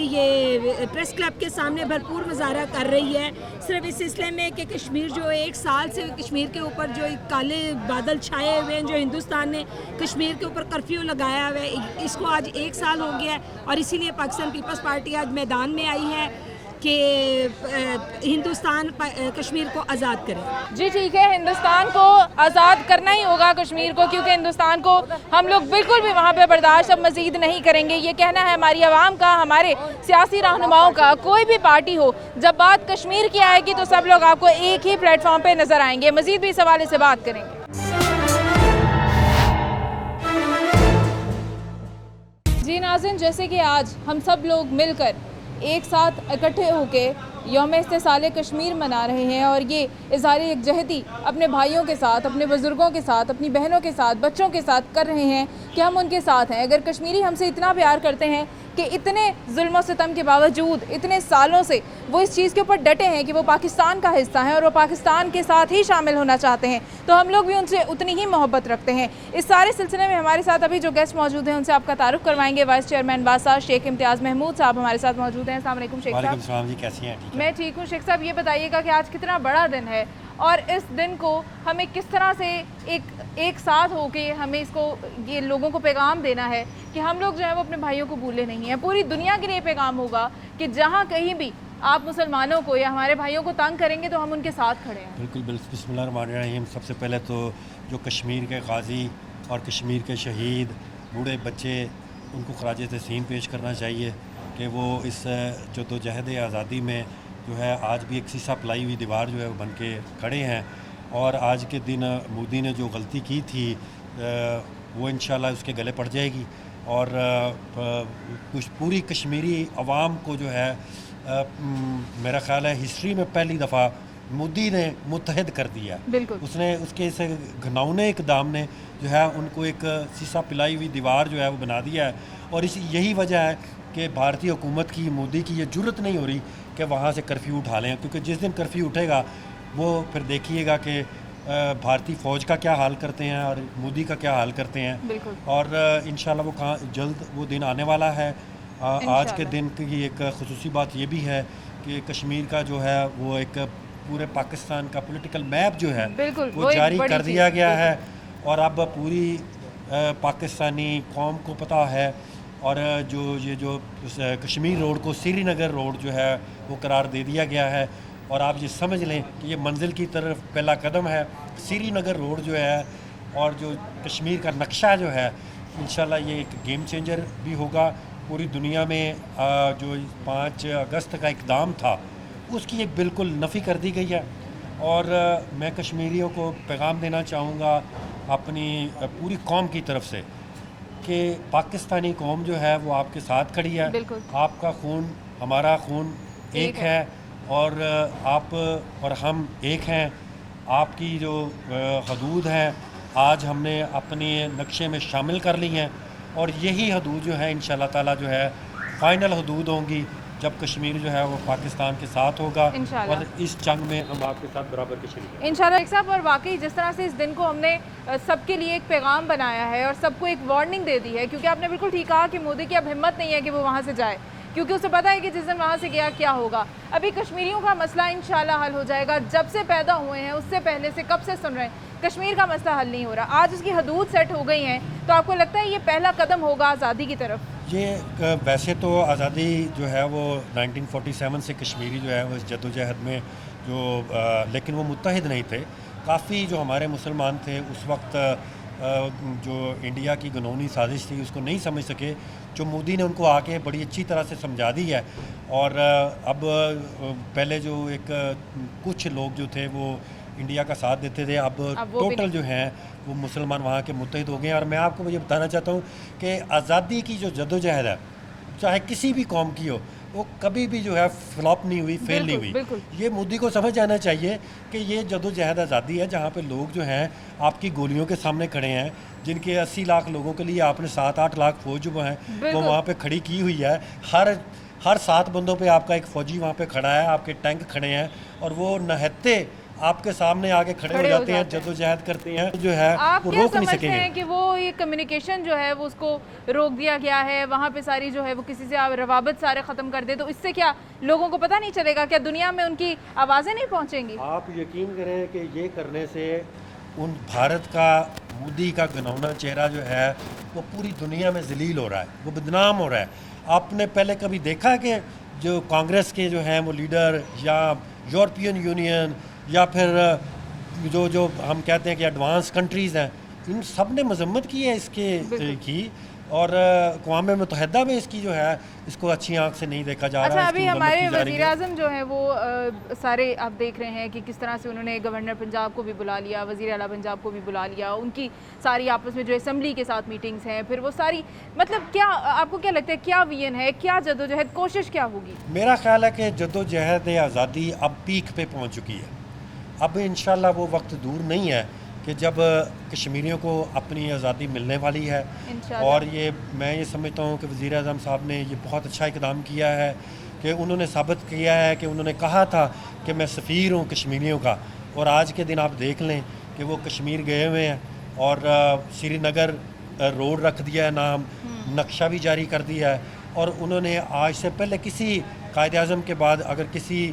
ये प्रेस क्लब के सामने भरपूर मुजाहरा कर रही है, सिर्फ इस सिलसिले में कि कश्मीर जो एक साल से कश्मीर के ऊपर जो काले बादल छाए हुए हैं, जो हिंदुस्तान ने कश्मीर के ऊपर कर्फ्यू लगाया हुआ है, इसको आज एक साल हो गया है और इसीलिए पाकिस्तान पीपल्स पार्टी आज मैदान में आई है कि हिंदुस्तान कश्मीर को आज़ाद करे। जी ठीक है, हिंदुस्तान को आज़ाद करना ही होगा कश्मीर को, क्योंकि हिंदुस्तान को हम लोग बिल्कुल भी वहाँ पे बर्दाश्त अब मज़ीद नहीं करेंगे। ये कहना है हमारी आवाम का, हमारे सियासी रहनुमाओं का। कोई भी पार्टी हो, जब बात कश्मीर की आएगी तो सब लोग आपको एक ही प्लेटफॉर्म पर नज़र आएंगे। मज़ीद भी इस हवाले से बात करेंगे। जी नाज़रीन, जैसे कि आज हम सब लोग मिलकर एक साथ इकट्ठे होके यौम इस्तिसाल कश्मीर मना रहे हैं और ये इज़हार यकजहती अपने भाइयों के साथ, अपने बुज़ुर्गों के साथ, अपनी बहनों के साथ, बच्चों के साथ कर रहे हैं कि हम उनके साथ हैं। अगर कश्मीरी हमसे इतना प्यार करते हैं कि इतने जुल्म और सितम के बावजूद इतने सालों से वो इस चीज़ के ऊपर डटे हैं कि वो पाकिस्तान का हिस्सा हैं और वो पाकिस्तान के साथ ही शामिल होना चाहते हैं, तो हम लोग भी उनसे उतनी ही मोहब्बत रखते हैं। इस सारे सिलसिले में हमारे साथ अभी जो गेस्ट मौजूद हैं उनसे आपका तारुफ करवाएंगे। वाइस चेयरमैन बासा शेख इम्तियाज़ महमूद साहब हमारे साथ मौजूद हैं। अस्सलाम वालेकुम शेख साहब। जी कैसी हैं? मैं ठीक हूँ शेख साहब। ये बताइएगा कि आज कितना बड़ा दिन है और इस दिन को हमें किस तरह से एक साथ होके हमें इसको ये लोगों को पैगाम देना है कि हम लोग जो है वो अपने भाइयों को भूले नहीं हैं। पूरी दुनिया के लिए पैगाम होगा कि जहाँ कहीं भी आप मुसलमानों को या हमारे भाइयों को तंग करेंगे तो हम उनके साथ खड़े हैं। बिल्कुल बिस्मिल्लाहिर्रहमानिर्रहीम। सबसे पहले तो जो कश्मीर के गाजी और कश्मीर के शहीद बूढ़े बच्चे, उनको खराज तहसीन पेश करना चाहिए कि वो इस जद्दोजहद आज़ादी में जो है आज भी एक शीशा पलाई हुई दीवार जो है वो बन के खड़े हैं। और आज के दिन मोदी ने जो गलती की थी वो इंशाल्लाह उसके गले पड़ जाएगी और कुछ पूरी कश्मीरी अवाम को जो है मेरा ख्याल है हिस्ट्री में पहली दफ़ा मोदी ने मुत्तहद कर दिया। बिल्कुल उसने उसके इस घिनौने इक़दाम ने जो है उनको एक शीशा पिलाई हुई दीवार जो है वो बना दिया है। और यही वजह है कि भारतीय हुकूमत की, मोदी की ये जुर्रत नहीं हो रही कि वहाँ से कर्फ्यू उठा लें, क्योंकि जिस दिन कर्फ्यू उठेगा वो फिर देखिएगा कि भारतीय फ़ौज का क्या हाल करते हैं और मोदी का क्या हाल करते हैं। और इंशाल्लाह वो जल्द वो दिन आने वाला है। आज के दिन की एक ख़ुसूसी बात ये भी है कि कश्मीर का जो है वो एक पूरे पाकिस्तान का पॉलिटिकल मैप जो है वो जारी कर दिया गया है और अब पूरी पाकिस्तानी कौम को पता है। और जो कश्मीर रोड को श्रीनगर रोड जो है वो करार दे दिया गया है और आप ये समझ लें कि ये मंजिल की तरफ पहला कदम है। श्रीनगर रोड जो है और जो कश्मीर का नक्शा जो है इंशाल्लाह ये एक गेम चेंजर भी होगा पूरी दुनिया में। जो 5 अगस्त का इक़दाम था उसकी एक बिल्कुल नफ़ी कर दी गई है। और मैं कश्मीरियों को पैगाम देना चाहूँगा अपनी पूरी कौम की तरफ से कि पाकिस्तानी कौम जो है वो आपके साथ खड़ी है। आपका खून हमारा खून एक है और आप और हम एक हैं। आपकी जो हदूद हैं आज हमने अपने नक्शे में शामिल कर ली हैं और यही हदूद जो है इंशाल्लाह ताला जो है फ़ाइनल हदूद होंगी जब कश्मीर जो है वो पाकिस्तान के साथ होगा इंशाल्लाह। और इस जंग में हम आपके साथ बराबर के शरीक हैं इंशाल्लाह। एक साहब, और वाकई जिस तरह से इस दिन को हमने सबके लिए एक पैगाम बनाया है और सबको एक वार्निंग दे दी है, क्योंकि आपने बिल्कुल ठीक कहा कि मोदी की अब हिम्मत नहीं है कि वो वहाँ से जाए, क्योंकि उसे पता है कि जिस दिन वहाँ से गया क्या होगा। अभी कश्मीरियों का मसला इंशाल्लाह हल हो जाएगा। जब से पैदा हुए हैं उससे पहले से कब से सुन रहे हैं कश्मीर का मसला हल नहीं हो रहा। आज उसकी हदूद सेट हो गई हैं, तो आपको लगता है ये पहला कदम होगा आज़ादी की तरफ? ये वैसे तो आज़ादी जो है वो 1947 से कश्मीरी जो है वो इस जद्दोजहद में लेकिन वो मुत्तहिद नहीं थे। काफ़ी जो हमारे मुसलमान थे उस वक्त जो इंडिया की गनौनी साजिश थी उसको नहीं समझ सके, जो मोदी ने उनको आके बड़ी अच्छी तरह से समझा दी है। और अब पहले जो कुछ लोग जो थे वो इंडिया का साथ देते थे, अब टोटल जो हैं वो मुसलमान वहाँ के मुत्तहिद हो गए हैं। और मैं आपको ये बताना चाहता हूँ कि आज़ादी की जो जद्दोजहद है चाहे किसी भी कौम की हो, वो कभी भी जो है फ्लॉप नहीं हुई, फेल नहीं हुई। ये मोदी को समझ आना चाहिए कि ये जद्दोजहद आज़ादी है जहाँ पे लोग जो हैं आपकी गोलियों के सामने खड़े हैं, जिनके 80 लाख लोगों के लिए आपने 7-8 लाख फौज जो हैं वो वहाँ पे खड़ी की हुई है। हर 7 बंदों पे आपका एक फ़ौजी वहाँ पे खड़ा है, आपके टैंक खड़े हैं और वो नहत्ते आपके सामने आके खड़े हो जाते हैं, जद्दोजहद करते हैं, जो है वो रोक नहीं सकेंगे। हैं कि वो ये कम्युनिकेशन जो है वो उसको रोक दिया गया है, वहाँ पे सारी जो है वो किसी से रवाबत सारे ख़त्म कर दे, तो इससे क्या लोगों को पता नहीं चलेगा? क्या दुनिया में उनकी आवाज़ें नहीं पहुँचेंगी? आप यकीन करें कि ये करने से उन भारत का मोदी का घिनौना चेहरा जो है वो पूरी दुनिया में जलील हो रहा है, वो बदनाम हो रहा है। आपने पहले कभी देखा कि जो कांग्रेस के जो हैं वो लीडर या यूरोपियन यूनियन या फिर जो हम कहते हैं कि एडवांस कंट्रीज़ हैं, इन सब ने मजम्मत की है इसके की, और अक़वाम मुत्तहिदा में इसकी जो है इसको अच्छी आंख से नहीं देखा जा रहा। अच्छा, अभी हमारे वज़ीर-ए-आज़म जो है वो सारे आप देख रहे हैं कि किस तरह से उन्होंने गवर्नर पंजाब को भी बुला लिया, वज़ीर आला पंजाब को भी बुला लिया, उनकी सारी आपस में जो असम्बली के साथ मीटिंग्स हैं, फिर वो सारी मतलब क्या आपको क्या लगता है क्या विजन है, क्या जद्दोजहद, कोशिश क्या होगी? मेरा ख्याल है कि जद्दोजहद आज़ादी अब पीक पे पहुँच चुकी है। अब इंशाल्लाह वो वक्त दूर नहीं है कि जब कश्मीरियों को अपनी आज़ादी मिलने वाली है। और मैं ये समझता हूँ कि वज़ीर-ए-आज़म साहब ने ये बहुत अच्छा इक़दाम किया है कि उन्होंने साबित किया है कि उन्होंने कहा था कि मैं सफ़ीर हूँ कश्मीरियों का, और आज के दिन आप देख लें कि वो कश्मीर गए हुए हैं और श्रीनगर रोड रख दिया है नाम, नक्शा भी जारी कर दिया है। और उन्होंने आज से पहले किसी कायद-ए-आज़म के बाद अगर किसी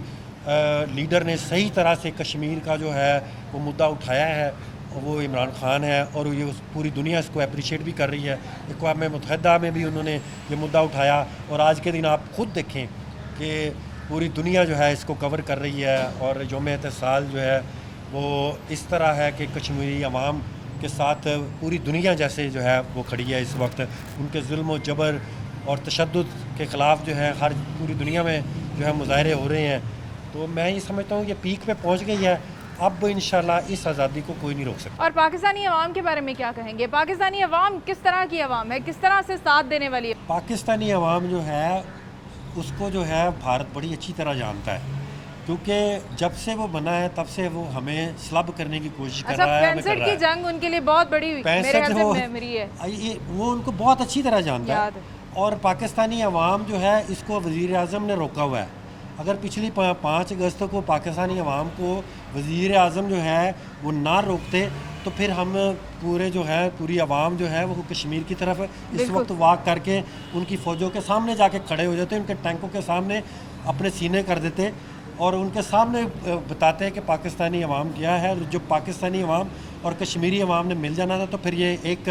लीडर ने सही तरह से कश्मीर का जो है वो मुद्दा उठाया है वो इमरान खान है, और ये पूरी दुनिया इसको अप्रिशिएट भी कर रही है। अक़वाम मुत्तहिदा में भी उन्होंने ये मुद्दा उठाया, और आज के दिन आप खुद देखें कि पूरी दुनिया जो है इसको कवर कर रही है। और यौम एहतिसाल जो है वो इस तरह है कि कश्मीरी अवाम के साथ पूरी दुनिया जैसे जो है वो खड़ी है। इस वक्त उनके जुल्म व जबर और तशद्दुद के ख़िलाफ़ जो है पूरी दुनिया में जो है मुज़ाहरे हो रहे हैं। तो मैं ये समझता हूँ ये पीक पे पहुँच गई है, अब इंशाल्लाह इस आज़ादी को कोई नहीं रोक सकता। और पाकिस्तानी अवाम के बारे में क्या कहेंगे? पाकिस्तानी अवाम किस तरह की अवाम है, किस तरह से साथ देने वाली है? पाकिस्तानी अवाम जो है उसको जो है भारत बड़ी अच्छी तरह जानता है, क्योंकि जब से वो बना है तब से वो हमें स्लब करने की कोशिश कर रहा है। 65 की जंग उनके लिए बहुत बड़ी मेमोरी है, वो उनको बहुत अच्छी तरह जानता है। और पाकिस्तानी अवाम जो है इसको वज़ीर-ए-आज़म ने रोका हुआ है। अगर पिछली 5 अगस्त को पाकिस्तानी अवाम को वज़ीर-ए-आज़म जो है वो ना रोकते तो फिर हम पूरी अवाम जो है वो कश्मीर की तरफ इस वक्त वाक करके उनकी फ़ौजों के सामने जाके खड़े हो जाते, उनके टैंकों के सामने अपने सीने कर देते और उनके सामने बताते हैं कि पाकिस्तानी अवाम क्या है। जो पाकिस्तानी अवाम और कश्मीरी अवाम ने मिल जाना था तो फिर ये एक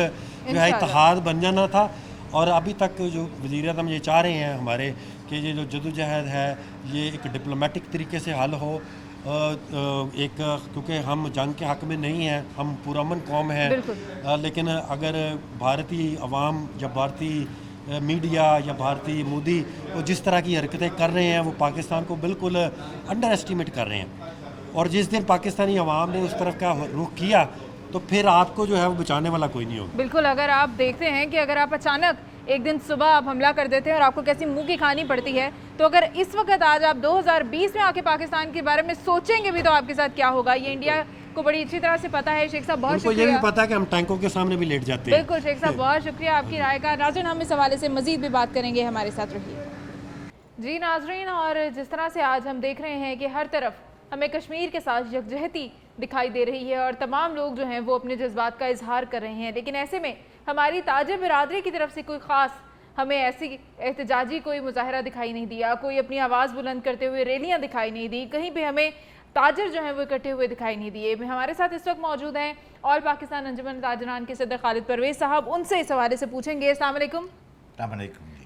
जो है इत्तेहाद बन जाना था। और अभी तक जो वज़ीर-ए-आज़म ये चाह रहे हैं हमारे कि ये जो जद्दोजहद है ये एक डिप्लोमेटिक तरीके से हल हो, क्योंकि हम जंग के हक़ में नहीं हैं, हम पुरअमन कौम है। लेकिन अगर भारतीय अवाम या भारतीय मीडिया या भारतीय मोदी वो जिस तरह की हरकतें कर रहे हैं वो पाकिस्तान को बिल्कुल अंडर एस्टिमेट कर रहे हैं। और जिस दिन पाकिस्तानी अवाम ने उस तरफ का रुख किया तो फिर आपको जो है वो बचाने वाला कोई नहीं होगा। बिल्कुल, अगर आप देखते हैं कि अगर आप अचानक एक दिन सुबह आप हमला कर देते हैं और आपको कैसी मुंह की खानी पड़ती है, तो अगर इस वक्त आज आप 2020 में आके पाकिस्तान के बारे में सोचेंगे भी तो आपके साथ क्या होगा, ये इंडिया को बड़ी अच्छी तरह से पता है। शेख साहब बहुत शुक्रिया। ये भी पता है कि हम टैंकों के सामने भी लेट जाते हैं। बिल्कुल शेख साहब बहुत शुक्रिया आपकी राय का। नाज़रीन, हम इस हवाले से मजीद भी बात करेंगे, हमारे साथ रहिए। जी नाजरीन, और जिस तरह से आज हम देख रहे हैं कि हर तरफ हमें कश्मीर के साथ यकजहती दिखाई दे रही है और तमाम लोग जो हैं वो अपने जज्बात का इजहार कर रहे हैं, लेकिन ऐसे में हमारी ताजिर बिरादरी की तरफ से कोई ख़ास हमें ऐसी एहतजाजी कोई मुजाहरा दिखाई नहीं दिया, कोई अपनी आवाज़ बुलंद करते हुए रैलियाँ दिखाई नहीं दी, कहीं पे हमें ताजर जो हैं वो इकट्ठे हुए दिखाई नहीं दिए। हमारे साथ इस वक्त मौजूद हैं ऑल पाकिस्तान अंजुमन ताजरान के सदर खालिद परवेज़ साहब, उनसे इस हवाले से पूछेंगे। अस्सलाम वालेकुम।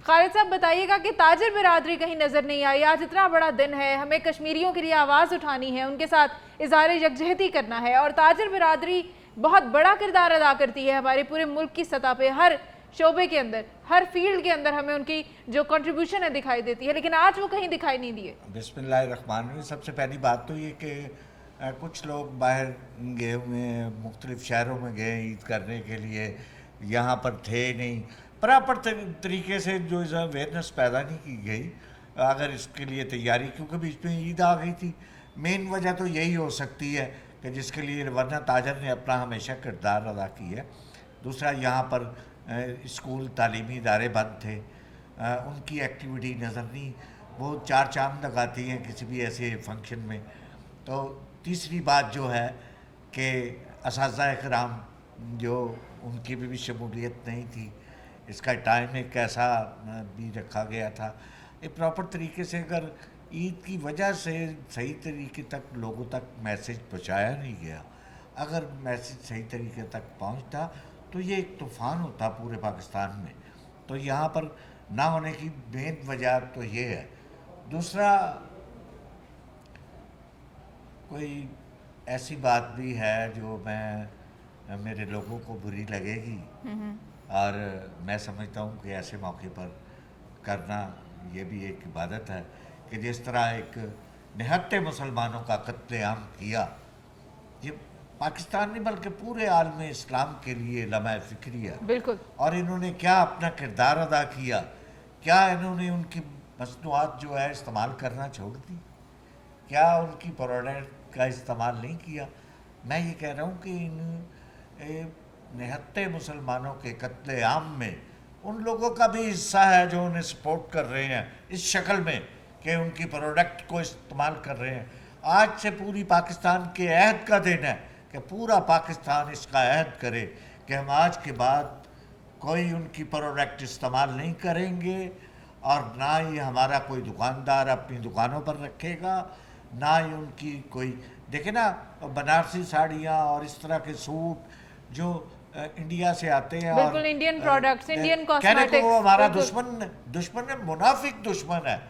खालिद साहब, बताइएगा कि ताजर बिरादरी कहीं नज़र नहीं आई। आज इतना बड़ा दिन है, हमें कश्मीरियों के लिए आवाज़ उठानी है, उनके साथ इज़हार यकजहती करना है, और ताजर बिरादरी बहुत बड़ा किरदार अदा करती है हमारे पूरे मुल्क की सतह पे, हर शोबे के अंदर, हर फील्ड के अंदर हमें उनकी जो कंट्रीब्यूशन है दिखाई देती है, लेकिन आज वो कहीं दिखाई नहीं दिए। बिस्मिल्लाहिर्रहमानिर्रहीम। सबसे पहली बात तो ये कि कुछ लोग बाहर गए हुए हैं, मुख्तलिफ शहरों में गए ईद करने के लिए, यहाँ पर थे नहीं, प्रॉपर तरीके से जो अवेयरनेस पैदा नहीं की गई अगर इसके लिए तैयारी, क्योंकि बीच में ईद आ गई थी। मेन वजह तो यही हो सकती है कि जिसके लिए वरना ताजर ने अपना हमेशा किरदार अदा किया है। दूसरा, यहाँ पर स्कूल तालीमी इदारे बंद थे, उनकी एक्टिविटी नज़र नहीं, वो चार चांद लगाती हैं किसी भी ऐसे फंक्शन में। तो तीसरी बात जो है कि असातिज़ा इकराम जो उनकी भी शमूलियत नहीं थी, इसका टाइम एक ऐसा भी रखा गया था, एक प्रॉपर तरीके से अगर ईद की वजह से सही तरीके तक लोगों तक मैसेज पहुँचाया नहीं गया, अगर मैसेज सही तरीके तक पहुँचता तो ये एक तूफ़ान होता पूरे पाकिस्तान में। तो यहाँ पर ना होने की मेन वजह तो ये है। दूसरा, कोई ऐसी बात भी है जो मेरे लोगों को बुरी लगेगी, और मैं समझता हूँ कि ऐसे मौके पर करना ये भी एक इबादत है कि जिस तरह एक निहत्ते मुसलमानों का कत्लेआम किया, ये पाकिस्तान नहीं बल्कि पूरे आलम इस्लाम के लिए लम्हा फ़िक्री है। बिल्कुल। और इन्होंने क्या अपना किरदार अदा किया, क्या इन्होंने उनकी मसनूआत जो है इस्तेमाल करना छोड़ दी, क्या उनकी प्रोडक्ट का इस्तेमाल नहीं किया। मैं ये कह रहा हूँ कि इन निहत्ते मुसलमानों के कत्लेआम में उन लोगों का भी हिस्सा है जो उन्हें सपोर्ट कर रहे हैं इस शक्ल में कि उनकी प्रोडक्ट को इस्तेमाल कर रहे हैं। आज से पूरी पाकिस्तान के अहद का दिन है कि पूरा पाकिस्तान इसका अहद करे कि हम आज के बाद कोई उनकी प्रोडक्ट इस्तेमाल नहीं करेंगे, और ना ही हमारा कोई दुकानदार अपनी दुकानों पर रखेगा, ना ही उनकी कोई, देखे ना बनारसी साड़ियाँ और इस तरह के सूट जो इंडिया से आते हैं, बिल्कुल इंडियन प्रोडक्ट्स, इंडियन कॉस्मेटिक्स, कहने को वो हमारा दुश्मन है, मुनाफिक दुश्मन है,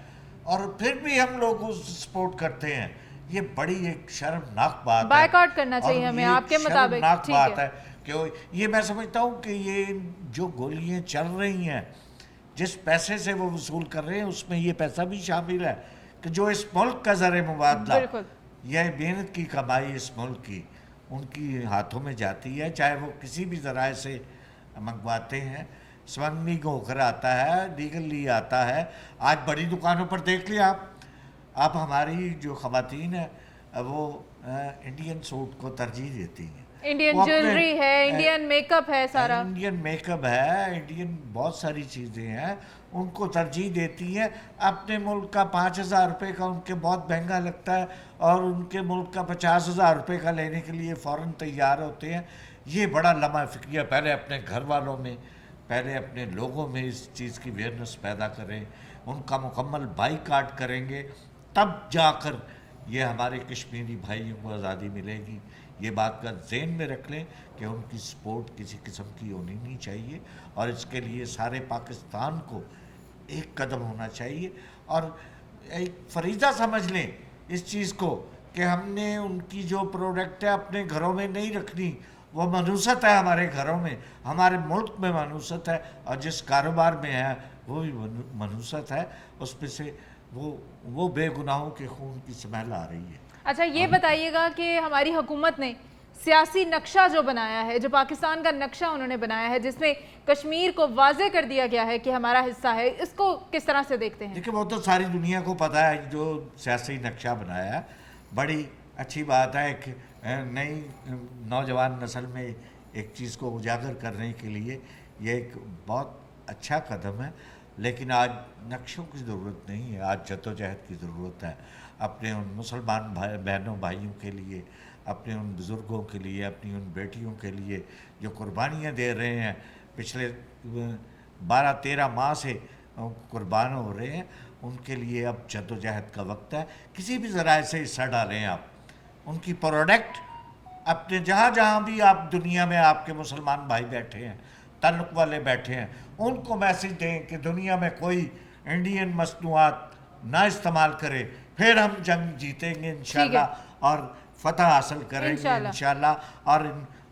और फिर भी हम लोग उसको सपोर्ट करते हैं। ये बड़ी एक शर्मनाक बात है, बायकॉट करना चाहिए हमें आपके मुताबिक। ठीक बात है कि ये मैं समझता हूँ कि ये जो गोलियाँ चल रही हैं, जिस पैसे से वो वसूल कर रहे हैं, उसमें ये पैसा भी शामिल है कि जो इस मुल्क का ज़र मुबादला, यह मेहनत की कमाई इस मुल्क की उनकी हाथों में जाती है, चाहे वो किसी भी ज़राए से मंगवाते हैं, स्वंगनी होकर आता है, लीगली आता है। आज बड़ी दुकानों पर देख लिया आप हमारी जो ख़वातीन है वो इंडियन सूट को तरजीह देती हैं, इंडियन ज्वेलरी है, इंडियन मेकअप है, सारा इंडियन मेकअप है, इंडियन बहुत सारी चीज़ें हैं, उनको तरजीह देती हैं। अपने मुल्क का 5,000 रुपये का उनके बहुत महंगा लगता है, और उनके मुल्क का 50,000 रुपये का लेने के लिए फ़ौरन तैयार होते हैं। ये बड़ा लम्हा फ़िक्रिया, पहले अपने घर वालों में, पहले अपने लोगों में इस चीज़ की अवेयरनेस पैदा करें, उनका मुकम्मल बाईकाट करेंगे, तब जाकर ये हमारे कश्मीरी भाइयों को आज़ादी मिलेगी। ये बात का ज़हन में रख लें कि उनकी सपोर्ट किसी किस्म की होनी नहीं चाहिए, और इसके लिए सारे पाकिस्तान को एक कदम होना चाहिए, और एक फरीज़ा समझ लें इस चीज़ को कि हमने उनकी जो प्रोडक्ट है अपने घरों में नहीं रखनी, वो मनूसत है हमारे घरों में, हमारे मुल्क में मनूसत है, और जिस कारोबार में है वो भी मनूसत है, उसमें से वो बेगुनाहों के खून की स्मेल आ रही है। अच्छा, ये बताइएगा कि हमारी हुकूमत ने सियासी नक्शा जो बनाया है, जो पाकिस्तान का नक्शा उन्होंने बनाया है, जिसमें कश्मीर को वाज़े कर दिया गया है कि हमारा हिस्सा है, इसको किस तरह से देखते हैं? देखिए, वो तो सारी दुनिया को पता है जो सियासी नक्शा बनाया है, बड़ी अच्छी बात है। एक नई नौजवान नस्ल में एक चीज़ को उजागर करने के लिए ये एक बहुत अच्छा कदम है, लेकिन आज नक्शों की ज़रूरत नहीं है, आज जद्दोजहद की ज़रूरत है। अपने उन मुसलमान बहनों भाइयों के लिए, अपने उन बुज़ुर्गों के लिए, अपनी उन बेटियों के लिए जो कुर्बानियाँ दे रहे हैं, पिछले 12-13 माह से कुर्बान हो रहे हैं, उनके लिए अब जद्दोजहद का वक्त है। किसी भी ज़राए से हिस्सा डालें आप, उनकी प्रोडक्ट अपने जहाँ जहाँ भी आप दुनिया में आपके मुसलमान भाई बैठे हैं, ताल्लुक़ वाले बैठे हैं, उनको मैसेज दें कि दुनिया में कोई इंडियन मसनूआत ना इस्तेमाल करे, फिर हम जंग जीतेंगे इंशाल्लाह और फतह हासिल करेंगे इंशाल्लाह और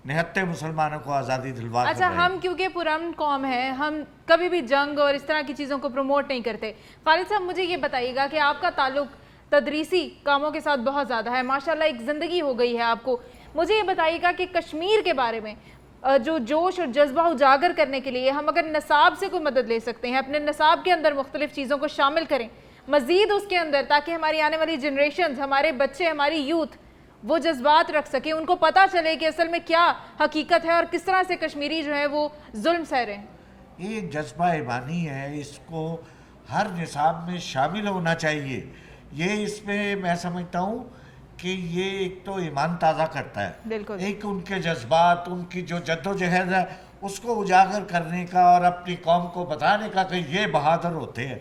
निहत्ते मुसलमानों को आज़ादी दिलवा। अच्छा, हम क्योंकि पुरान कौम है, हम कभी भी जंग और इस तरह की चीज़ों को प्रमोट नहीं करते। खालिद साहब, मुझे ये बताइएगा कि आपका ताल्लुक़ तदरीसी कामों के साथ बहुत ज़्यादा है, माशाल्लाह एक ज़िंदगी हो गई है आपको। मुझे ये बताइएगा कि कश्मीर के बारे में जो जोश और जज्बा उजागर करने के लिए हम अगर नसाब से कोई मदद ले सकते हैं, अपने नसाब के अंदर मुख्तलिफ चीज़ों को शामिल करें मज़ीद उसके अंदर, ताकि हमारी आने वाली जनरेशन, हमारे बच्चे, हमारी यूथ वो जज्बात रख सके, उनको पता चले कि असल में क्या हकीकत है और किस तरह से कश्मीरी जो है वो जुल्म सह रहे हैं। ये जज्बा ईमानी है, इसको हर निसाब में शामिल होना चाहिए। ये इसमें मैं समझता हूँ कि ये एक तो ईमान ताज़ा करता है, एक उनके जज्बात, उनकी जो जद्दोजहद है उसको उजागर करने का और अपनी कौम को बताने का कि ये बहादुर होते हैं,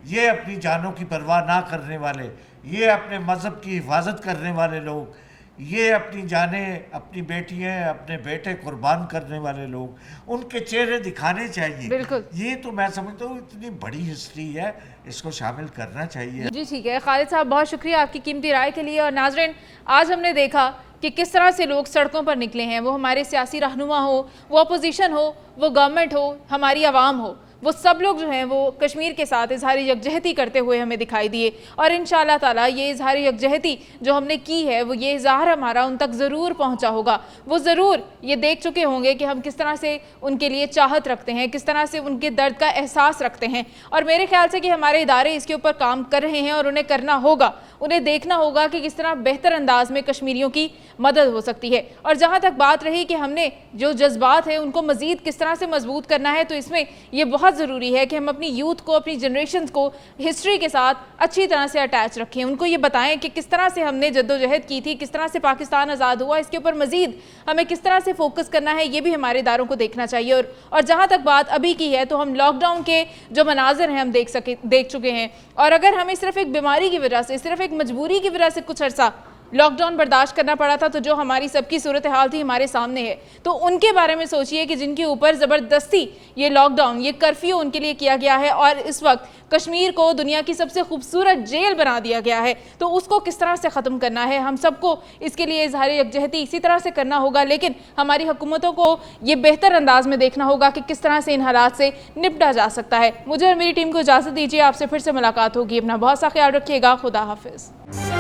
ये अपनी जानों की परवाह ना करने वाले, ये अपने मज़हब की हिफाजत करने वाले लोग, ये अपनी जानें, अपनी बेटियां, अपने बेटे कुर्बान करने वाले लोग, उनके चेहरे दिखाने चाहिए। ये तो मैं समझता हूँ इतनी बड़ी हिस्ट्री है, इसको शामिल करना चाहिए। जी ठीक है खालिद साहब, बहुत शुक्रिया आपकी कीमती राय के लिए। और नाज़रीन, आज हमने देखा कि किस तरह से लोग सड़कों पर निकले हैं, वो हमारे सियासी रहनुमा हो, वो अपोजिशन हो, वो गवर्नमेंट हो, हमारी आवाम हो, वो सब लोग जो हैं वो कश्मीर के साथ इजहार यकजहती करते हुए हमें दिखाई दिए। और इंशाअल्लाह ताला ये इजहार यकजहती जो हमने की है, वो ये इजहार हमारा उन तक ज़रूर पहुंचा होगा। वो ज़रूर ये देख चुके होंगे कि हम किस तरह से उनके लिए चाहत रखते हैं, किस तरह से उनके दर्द का एहसास रखते हैं। और मेरे ख्याल से कि हमारे इदारे इसके ऊपर काम कर रहे हैं और उन्हें करना होगा, उन्हें देखना होगा कि किस तरह बेहतर अंदाज में कश्मीरियों की मदद हो सकती है। और जहाँ तक बात रही कि हमने जो जज्बात हैं उनको मज़ीद किस तरह से मजबूत करना है, तो इसमें ये बहुत ज़रूरी है कि हम अपनी यूथ को, अपनी जनरेशन को हिस्ट्री के साथ अच्छी तरह से अटैच रखें, उनको ये बताएं कि किस तरह से हमने जद्दोजहद की थी, किस तरह से पाकिस्तान आज़ाद हुआ, इसके ऊपर मज़ीद हमें किस तरह से फोकस करना है, ये भी हमारे इदारों को देखना चाहिए। और जहाँ तक बात अभी की है, तो हम लॉकडाउन के जो मनाज़र हैं हम देख चुके हैं। और अगर हमें सिर्फ एक बीमारी की वजह से, सिर्फ एक मजबूरी की वजह से कुछ अर्सा लॉकडाउन बर्दाश्त करना पड़ा था, तो जो हमारी सबकी सूरत हाल थी हमारे सामने है, तो उनके बारे में सोचिए कि जिनके ऊपर ज़बरदस्ती ये लॉकडाउन, ये कर्फ्यू उनके लिए किया गया है और इस वक्त कश्मीर को दुनिया की सबसे खूबसूरत जेल बना दिया गया है, तो उसको किस तरह से ख़त्म करना है। हम सबको इसके लिए इजहार यकजहती इसी तरह से करना होगा, लेकिन हमारी हुकूमतों को ये बेहतर अंदाज में देखना होगा कि किस तरह से इन हालात से निपटा जा सकता है। मुझे और मेरी टीम को इजाज़त दीजिए, आपसे फिर से मुलाकात होगी। अपना बहुत सा ख्याल रखिएगा। खुदा हाफिज़।